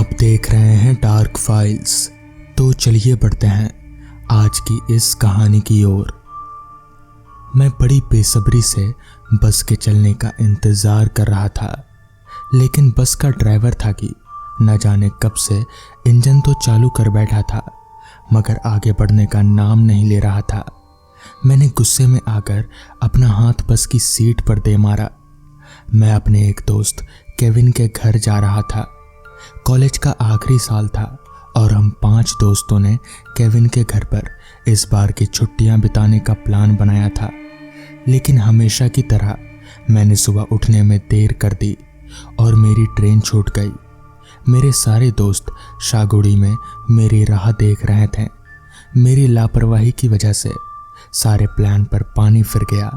आप देख रहे हैं डार्क फाइल्स। तो चलिए बढ़ते हैं आज की इस कहानी की ओर। मैं बड़ी बेसब्री से बस के चलने का इंतजार कर रहा था, लेकिन बस का ड्राइवर था कि न जाने कब से इंजन तो चालू कर बैठा था, मगर आगे बढ़ने का नाम नहीं ले रहा था। मैंने गुस्से में आकर अपना हाथ बस की सीट पर दे मारा। मैं अपने एक दोस्त केविन के घर जा रहा था। कॉलेज का आखिरी साल था और हम 5 दोस्तों ने केविन के घर पर इस बार की छुट्टियां बिताने का प्लान बनाया था। लेकिन हमेशा की तरह मैंने सुबह उठने में देर कर दी और मेरी ट्रेन छूट गई। मेरे सारे दोस्त शागुड़ी में मेरी राह देख रहे थे। मेरी लापरवाही की वजह से सारे प्लान पर पानी फिर गया।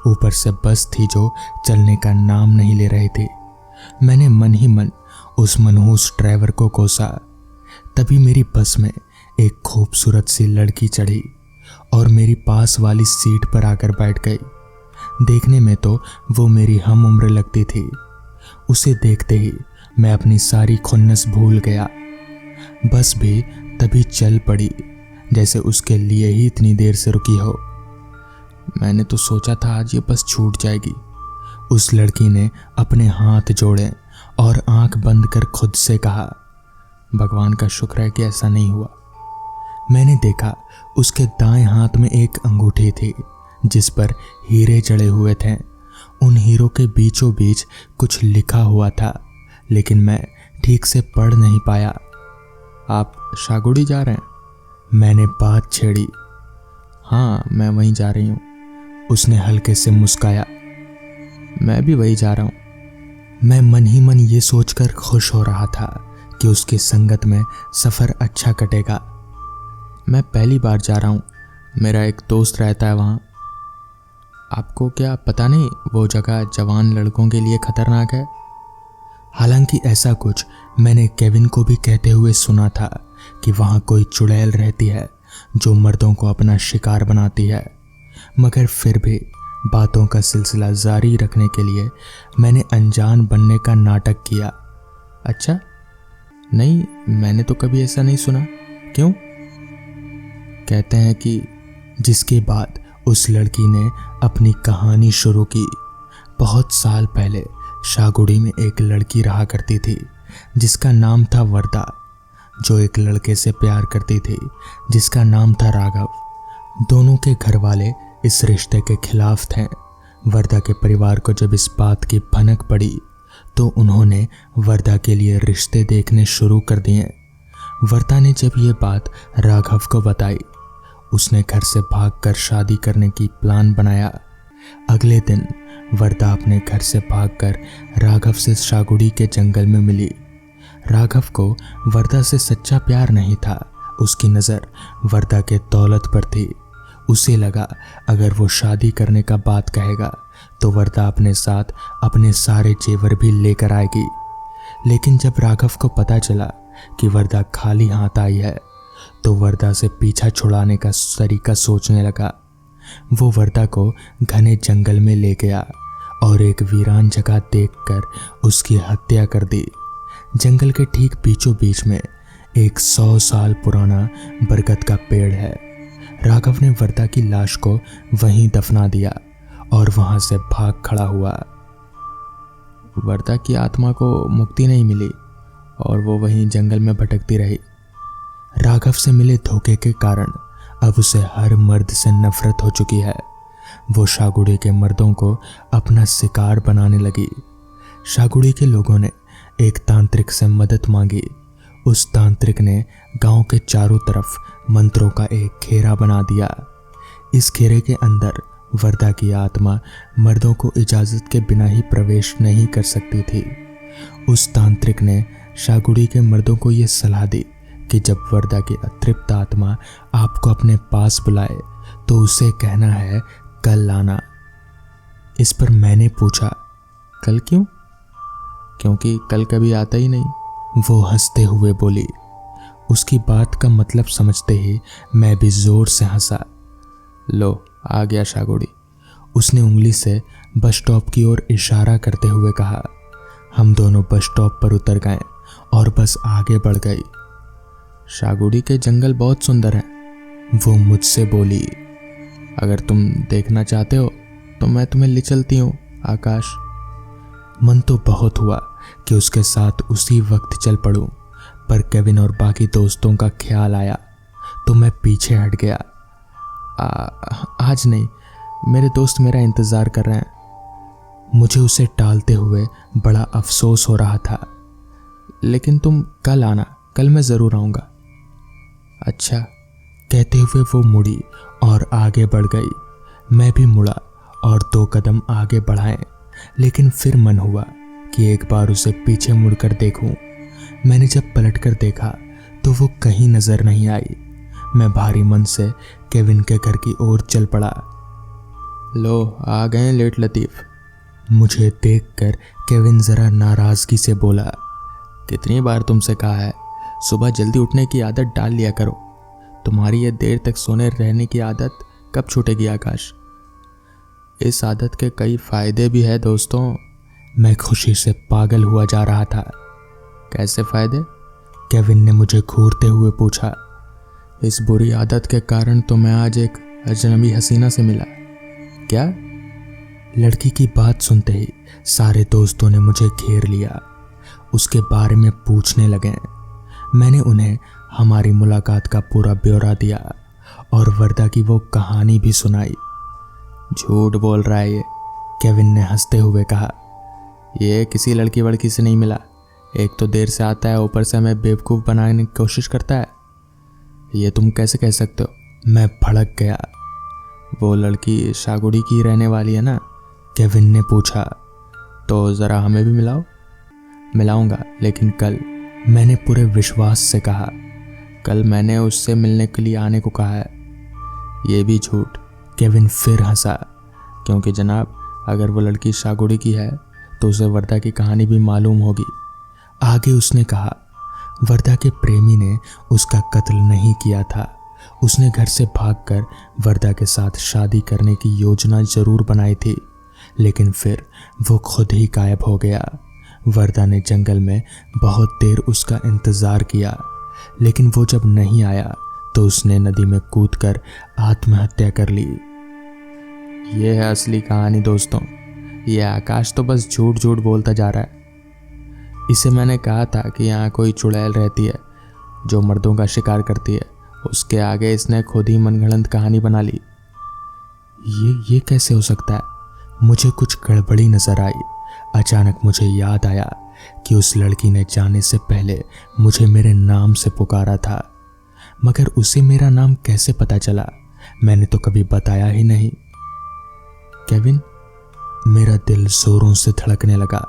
ऊपर से बस थी जो चलने का नाम नहीं ले रही थी। मैंने मन ही मन उस मनहूस ड्राइवर को कोसा। तभी मेरी बस में एक खूबसूरत सी लड़की चढ़ी और मेरी पास वाली सीट पर आकर बैठ गई। देखने में तो वो मेरी हम उम्र लगती थी। उसे देखते ही मैं अपनी सारी खुन्नस भूल गया। बस भी तभी चल पड़ी जैसे उसके लिए ही इतनी देर से रुकी हो। मैंने तो सोचा था आज ये बस छूट जाएगी। उस लड़की ने अपने हाथ जोड़े और आंख बंद कर खुद से कहा, भगवान का शुक्र है कि ऐसा नहीं हुआ। मैंने देखा उसके दाएं हाथ में एक अंगूठी थी जिस पर हीरे जड़े हुए थे। उन हीरों के बीचों बीच कुछ लिखा हुआ था, लेकिन मैं ठीक से पढ़ नहीं पाया। आप शागुड़ी जा रहे हैं? मैंने बात छेड़ी। हाँ, मैं वहीं जा रही हूँ। उसने हल्के से मुस्काया। मैं भी वहीं जा रहा हूँ। मैं मन ही मन ये सोचकर खुश हो रहा था कि उसकी संगत में सफ़र अच्छा कटेगा। मैं पहली बार जा रहा हूँ। मेरा एक दोस्त रहता है वहाँ। आपको क्या पता नहीं वो जगह जवान लड़कों के लिए खतरनाक है? हालांकि ऐसा कुछ मैंने केविन को भी कहते हुए सुना था कि वहाँ कोई चुड़ैल रहती है जो मर्दों को अपना शिकार बनाती है, मगर फिर भी बातों का सिलसिला जारी रखने के लिए मैंने अनजान बनने का नाटक किया। अच्छा, नहीं, मैंने तो कभी ऐसा नहीं सुना। क्यों? कहते हैं कि जिसके बाद उस लड़की ने अपनी कहानी शुरू की। बहुत साल पहले शागुड़ी में एक लड़की रहा करती थी जिसका नाम था वर्दा, जो एक लड़के से प्यार करती थी जिसका नाम था राघव। दोनों के घर वाले इस रिश्ते के खिलाफ थे। वर्दा के परिवार को जब इस बात की भनक पड़ी तो उन्होंने वर्दा के लिए रिश्ते देखने शुरू कर दिए। वर्दा ने जब ये बात राघव को बताई, उसने घर से भागकर शादी करने की प्लान बनाया। अगले दिन वर्दा अपने घर से भागकर राघव से शागुड़ी के जंगल में मिली। राघव को वर्दा से सच्चा प्यार नहीं था। उसकी नज़र वर्दा के दौलत पर थी। उसे लगा अगर वो शादी करने का बात कहेगा तो वर्दा अपने साथ अपने सारे जेवर भी लेकर आएगी। लेकिन जब राघव को पता चला कि वर्दा खाली हाथ आई है तो वर्दा से पीछा छुड़ाने का तरीका सोचने लगा। वो वर्दा को घने जंगल में ले गया और एक वीरान जगह देखकर उसकी हत्या कर दी। जंगल के ठीक बीचों बीच में एक 100 साल पुराना बरगद का पेड़ है। राघव ने वर्दा की लाश को वहीं दफना दिया और वहां से भाग खड़ा हुआ। वर्दा की आत्मा को मुक्ति नहीं मिली और वो वहीं जंगल में भटकती रही। राघव से मिले धोखे के कारण अब उसे हर मर्द से नफरत हो चुकी है। वो शागुड़ी के मर्दों को अपना शिकार बनाने लगी। शागुड़ी के लोगों ने एक तांत्रिक से मदद मांगी। उस तांत्रिक ने गांव के चारों तरफ मंत्रों का एक घेरा बना दिया। इस घेरे के अंदर वर्दा की आत्मा मर्दों को इजाज़त के बिना ही प्रवेश नहीं कर सकती थी। उस तांत्रिक ने शागुड़ी के मर्दों को ये सलाह दी कि जब वर्दा की अतृप्त आत्मा आपको अपने पास बुलाए तो उसे कहना है कल आना। इस पर मैंने पूछा, कल क्यों? क्योंकि कल कभी आता ही नहीं, वो हंसते हुए बोली। उसकी बात का मतलब समझते ही मैं भी जोर से हंसा। लो, आ गया शागुड़ी। उसने उंगली से बस स्टॉप की ओर इशारा करते हुए कहा। हम दोनों बस स्टॉप पर उतर गए और बस आगे बढ़ गई। शागुड़ी के जंगल बहुत सुंदर हैं, वो मुझसे बोली। अगर तुम देखना चाहते हो तो मैं तुम्हें ले चलती हूँ आकाश। मन तो बहुत हुआ कि उसके साथ उसी वक्त चल पड़ूं, पर केविन और बाकी दोस्तों का ख्याल आया तो मैं पीछे हट गया। आज नहीं, मेरे दोस्त मेरा इंतज़ार कर रहे हैं। मुझे उसे टालते हुए बड़ा अफसोस हो रहा था। लेकिन तुम कल आना, कल मैं ज़रूर आऊँगा। अच्छा, कहते हुए वो मुड़ी और आगे बढ़ गई। मैं भी मुड़ा और 2 कदम आगे बढ़ाए, लेकिन फिर मन हुआ कि एक बार उसे पीछे मुड़कर देखूं। मैंने जब पलटकर देखा तो वो कहीं नजर नहीं आई। मैं भारी मन से केविन के घर की ओर चल पड़ा। लो आ गए लेट लतीफ़। मुझे देखकर केविन जरा नाराजगी से बोला। कितनी बार तुमसे कहा है सुबह जल्दी उठने की आदत डाल लिया करो। तुम्हारी ये देर तक सोने रहने की आदत कब छूटेगी आकाश? इस आदत के कई फायदे भी है दोस्तों। मैं खुशी से पागल हुआ जा रहा था। कैसे फायदे? केविन ने मुझे घूरते हुए पूछा। इस बुरी आदत के कारण तो मैं आज एक अजनबी हसीना से मिला। क्या? लड़की की बात सुनते ही सारे दोस्तों ने मुझे घेर लिया। उसके बारे में पूछने लगे। मैंने उन्हें हमारी मुलाकात का पूरा ब्यौरा दिया और वर्दा की वो कहानी भी सुनाई। झूठ बोल रहा है ये, केविन ने हंसते हुए कहा। ये किसी लड़की वड़की से नहीं मिला। एक तो देर से आता है, ऊपर से हमें बेवकूफ़ बनाने की कोशिश करता है। ये तुम कैसे कह सकते हो? मैं भड़क गया। वो लड़की शागुड़ी की रहने वाली है ना? केविन ने पूछा। तो ज़रा हमें भी मिलाओ। मिलाऊंगा, लेकिन कल, मैंने पूरे विश्वास से कहा। कल मैंने उससे मिलने के लिए आने को कहा है। ये भी झूठ। केविन फिर हंसा। क्योंकि जनाब, अगर वो लड़की शागुड़ी की है तो उसे वर्दा की कहानी भी मालूम होगी। आगे उसने कहा, वर्दा के प्रेमी ने उसका कत्ल नहीं किया था। उसने घर से भागकर वर्दा के साथ शादी करने की योजना जरूर बनाई थी, लेकिन फिर वो खुद ही गायब हो गया। वर्दा ने जंगल में बहुत देर उसका इंतज़ार किया, लेकिन वो जब नहीं आया तो उसने नदी में कूदकर आत्महत्या कर ली। ये है असली कहानी दोस्तों। ये आकाश तो बस झूठ झूठ बोलता जा रहा है। इसे मैंने कहा था कि यहाँ कोई चुड़ैल रहती है जो मर्दों का शिकार करती है। उसके आगे इसने खुद ही मनगढ़ंत कहानी बना ली। ये कैसे हो सकता है? मुझे कुछ गड़बड़ी नजर आई। अचानक मुझे याद आया कि उस लड़की ने जाने से पहले मुझे मेरे नाम से पुकारा था, मगर उसे मेरा नाम कैसे पता चला? मैंने तो कभी बताया ही नहीं। केविन, मेरा दिल जोरों से धड़कने लगा।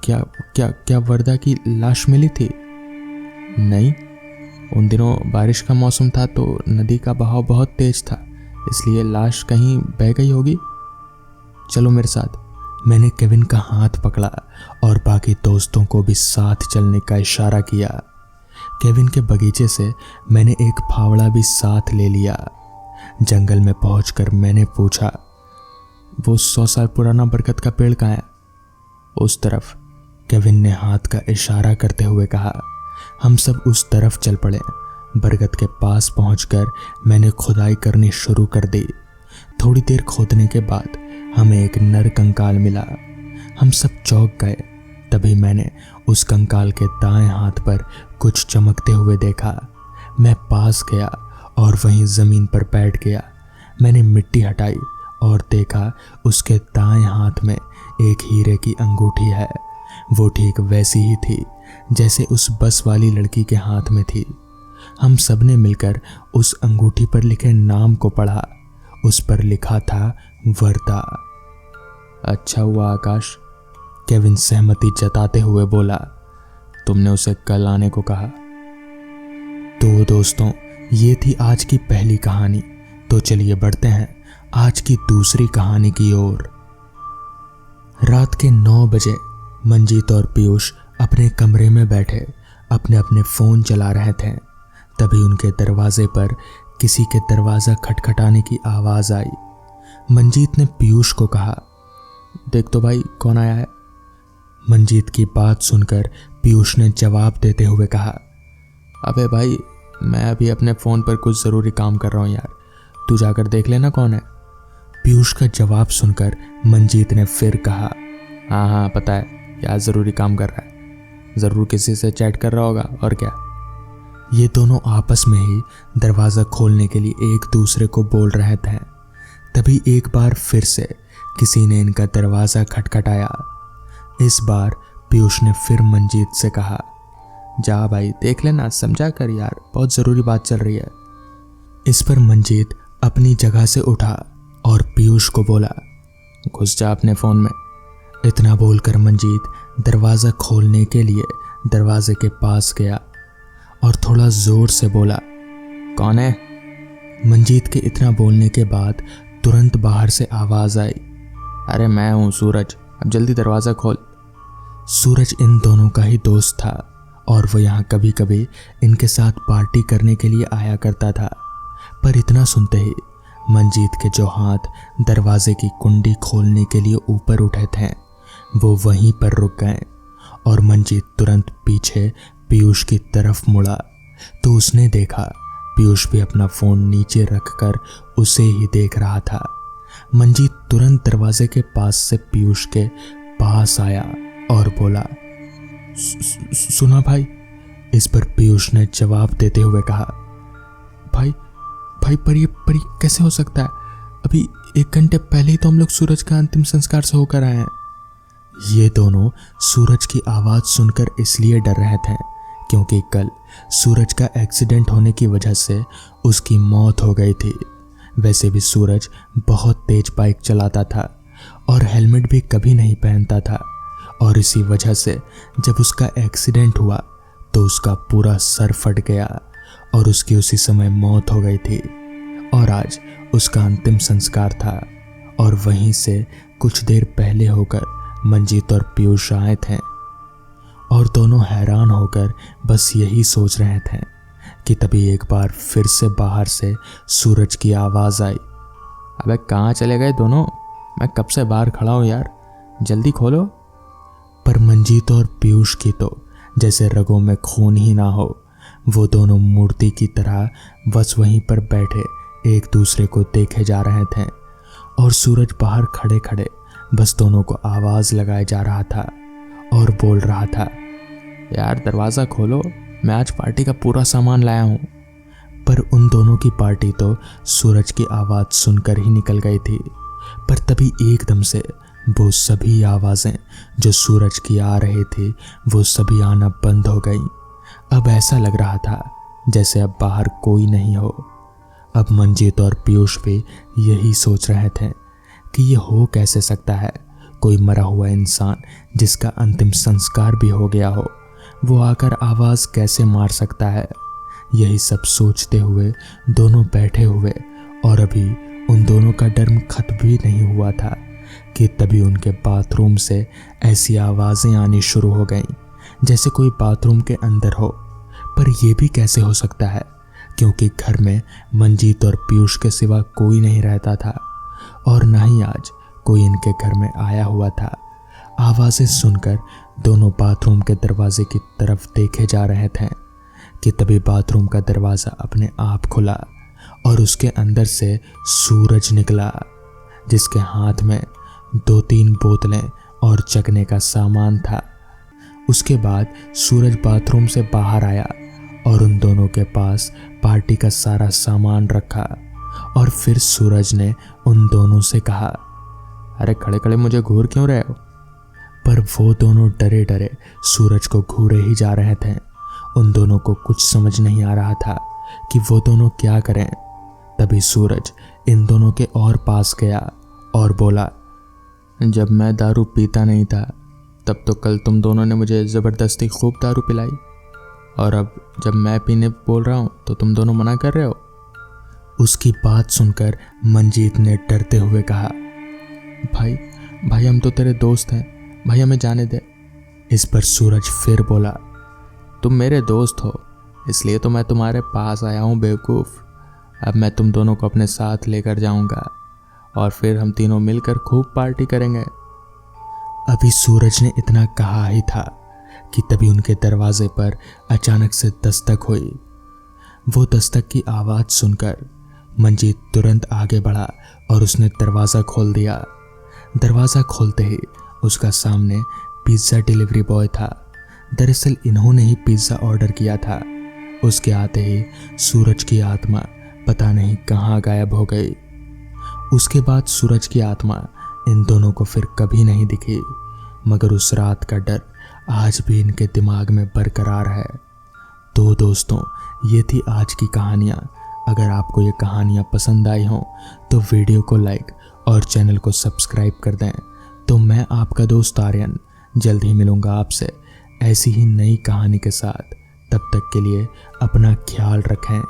क्या वर्दा की लाश मिली थी? नहीं, उन दिनों बारिश का मौसम था तो नदी का बहाव बहुत तेज था, इसलिए लाश कहीं बह गई होगी। चलो मेरे साथ। मैंने केविन का हाथ पकड़ा और बाकी दोस्तों को भी साथ चलने का इशारा किया। केविन के बगीचे से मैंने एक फावड़ा भी साथ ले लिया। जंगल में पहुंचकर मैंने पूछा, वो 100 साल पुराना बरगद का पेड़ कहाँ है? उस तरफ, केविन ने हाथ का इशारा करते हुए कहा। हम सब उस तरफ चल पड़े। बरगद के पास पहुंचकर मैंने खुदाई करनी शुरू कर दी। थोड़ी देर खोदने के बाद हमें एक नर कंकाल मिला। हम सब चौंक गए। तभी मैंने उस कंकाल के दाएं हाथ पर कुछ चमकते हुए देखा। मैं पास गया और वहीं जमीन पर बैठ गया। मैंने मिट्टी हटाई और देखा उसके दाएं हाथ में एक हीरे की अंगूठी है। वो ठीक वैसी ही थी जैसे उस बस वाली लड़की के हाथ में थी। हम सब ने मिलकर उस अंगूठी पर लिखे नाम को पढ़ा। उस पर लिखा था वर्दा। अच्छा हुआ आकाश, केविन सहमति जताते हुए बोला। तुमने उसे कल आने को कहा। तो दोस्तों, ये थी आज की पहली कहानी। तो चलिए बढ़ते हैं आज की दूसरी कहानी की ओर। रात के 9 बजे मंजीत और पीयूष अपने कमरे में बैठे अपने अपने फोन चला रहे थे। तभी उनके दरवाजे पर किसी के दरवाजा खटखटाने की आवाज आई। मंजीत ने पीयूष को कहा, देख तो भाई कौन आया है। मंजीत की बात सुनकर पीयूष ने जवाब देते हुए कहा, अबे भाई, मैं अभी अपने फ़ोन पर कुछ ज़रूरी काम कर रहा हूँ यार, तू जाकर देख लेना कौन है। पीयूष का जवाब सुनकर मंजीत ने फिर कहा, हाँ हाँ पता है, क्या ज़रूरी काम कर रहा है, ज़रूर किसी से चैट कर रहा होगा और क्या। ये दोनों आपस में ही दरवाज़ा खोलने के लिए एक दूसरे को बोल रहे थे। तभी एक बार फिर से किसी ने इनका दरवाज़ा खटखटाया। इस बार पीयूष ने फिर मंजीत से कहा, जा भाई देख लेना, समझा कर यार, बहुत ज़रूरी बात चल रही है। इस पर मंजीत अपनी जगह से उठा और पीयूष को बोला, घुस जा अपने फ़ोन में। इतना बोलकर मंजीत दरवाज़ा खोलने के लिए दरवाजे के पास गया और थोड़ा ज़ोर से बोला, कौन है? मंजीत के इतना बोलने के बाद तुरंत बाहर से आवाज़ आई, अरे मैं हूँ सूरज, अब जल्दी दरवाज़ा खोल। सूरज इन दोनों का ही दोस्त था और वो यहाँ कभी कभी इनके साथ पार्टी करने के लिए आया करता था। पर इतना सुनते ही मंजीत के जो हाथ दरवाजे की कुंडी खोलने के लिए ऊपर उठे थे वो वहीं पर रुक गए और मंजीत तुरंत पीछे पीयूष की तरफ मुड़ा तो उसने देखा पीयूष भी अपना फ़ोन नीचे रखकर उसे ही देख रहा था। मंजीत तुरंत दरवाजे के पास से पीयूष के पास आया और बोला, सुना भाई? इस पर पीयूष ने जवाब देते हुए कहा, भाई पर ये कैसे हो सकता है? अभी 1 घंटे पहले ही तो हम लोग सूरज का अंतिम संस्कार से होकर आए हैं। ये दोनों सूरज की आवाज़ सुनकर इसलिए डर रहे थे क्योंकि कल सूरज का एक्सीडेंट होने की वजह से उसकी मौत हो गई थी। वैसे भी सूरज बहुत तेज बाइक चलाता था और हेलमेट भी कभी नहीं पहनता था और इसी वजह से जब उसका एक्सीडेंट हुआ तो उसका पूरा सर फट गया और उसकी उसी समय मौत हो गई थी और आज उसका अंतिम संस्कार था। और वहीं से कुछ देर पहले होकर मंजीत और पीयूष आए थे और दोनों हैरान होकर बस यही सोच रहे थे कि तभी एक बार फिर से बाहर से सूरज की आवाज़ आई, अबे कहाँ चले गए दोनों? मैं कब से बाहर खड़ा हूँ यार, जल्दी खोलो। पर मंजीत और पीयूष की तो जैसे रगों में खून ही ना हो, वो दोनों मूर्ति की तरह बस वहीं पर बैठे एक दूसरे को देखे जा रहे थे और सूरज बाहर खड़े खड़े बस दोनों को आवाज़ लगाए जा रहा था और बोल रहा था, यार दरवाज़ा खोलो, मैं आज पार्टी का पूरा सामान लाया हूँ। पर उन दोनों की पार्टी तो सूरज की आवाज़ सुनकर ही निकल गई थी। पर तभी एकदम से वो सभी आवाज़ें जो सूरज की आ रही थी वो सभी आना बंद हो गई। अब ऐसा लग रहा था जैसे अब बाहर कोई नहीं हो। अब मंजीत और पीयूष भी यही सोच रहे थे कि ये हो कैसे सकता है, कोई मरा हुआ इंसान जिसका अंतिम संस्कार भी हो गया हो, वो आकर आवाज़ कैसे मार सकता है। यही सब सोचते हुए दोनों बैठे हुए और अभी उन दोनों का डर खत्म भी नहीं हुआ था कि तभी उनके बाथरूम से ऐसी आवाज़ें आनी शुरू हो गईं जैसे कोई बाथरूम के अंदर हो। पर यह भी कैसे हो सकता है क्योंकि घर में मंजीत और पीयूष के सिवा कोई नहीं रहता था और ना ही आज कोई इनके घर में आया हुआ था। आवाज़ें सुनकर दोनों बाथरूम के दरवाजे की तरफ देखे जा रहे थे कि तभी बाथरूम का दरवाज़ा अपने आप खुला और उसके अंदर से सूरज निकला जिसके हाथ में 2-3 बोतलें और चखने का सामान था। उसके बाद सूरज बाथरूम से बाहर आया और उन दोनों के पास पार्टी का सारा सामान रखा और फिर सूरज ने उन दोनों से कहा, अरे खड़े खड़े मुझे घूर क्यों रहे हो? पर वो दोनों डरे डरे सूरज को घूरे ही जा रहे थे। उन दोनों को कुछ समझ नहीं आ रहा था कि वो दोनों क्या करें। तभी सूरज इन दोनों के और पास गया और बोला, जब मैं दारू पीता नहीं था तब तो कल तुम दोनों ने मुझे ज़बरदस्ती खूब दारू पिलाई और अब जब मैं पीने बोल रहा हूँ तो तुम दोनों मना कर रहे हो। उसकी बात सुनकर मंजीत ने डरते हुए कहा, भाई हम तो तेरे दोस्त हैं, भाई हमें जाने दे। इस पर सूरज फिर बोला, तुम मेरे दोस्त हो इसलिए तो मैं तुम्हारे पास आया हूँ बेवकूफ़। अब मैं तुम दोनों को अपने साथ लेकर जाऊँगा और फिर हम तीनों मिलकर खूब पार्टी करेंगे। अभी सूरज ने इतना कहा ही था कि तभी उनके दरवाजे पर अचानक से दस्तक हुई। वो दस्तक की आवाज़ सुनकर मंजीत तुरंत आगे बढ़ा और उसने दरवाज़ा खोल दिया। दरवाज़ा खोलते ही उसका सामने पिज़्ज़ा डिलीवरी बॉय था। दरअसल इन्होंने ही पिज़्ज़ा ऑर्डर किया था। उसके आते ही सूरज की आत्मा पता नहीं कहाँ गायब हो गई। उसके बाद सूरज की आत्मा इन दोनों को फिर कभी नहीं दिखी, मगर उस रात का डर आज भी इनके दिमाग में बरकरार है। तो दोस्तों, ये थी आज की कहानियाँ। अगर आपको ये कहानियाँ पसंद आई हों तो वीडियो को लाइक और चैनल को सब्सक्राइब कर दें। तो मैं आपका दोस्त आर्यन जल्द ही मिलूँगा आपसे ऐसी ही नई कहानी के साथ। तब तक के लिए अपना ख्याल रखें।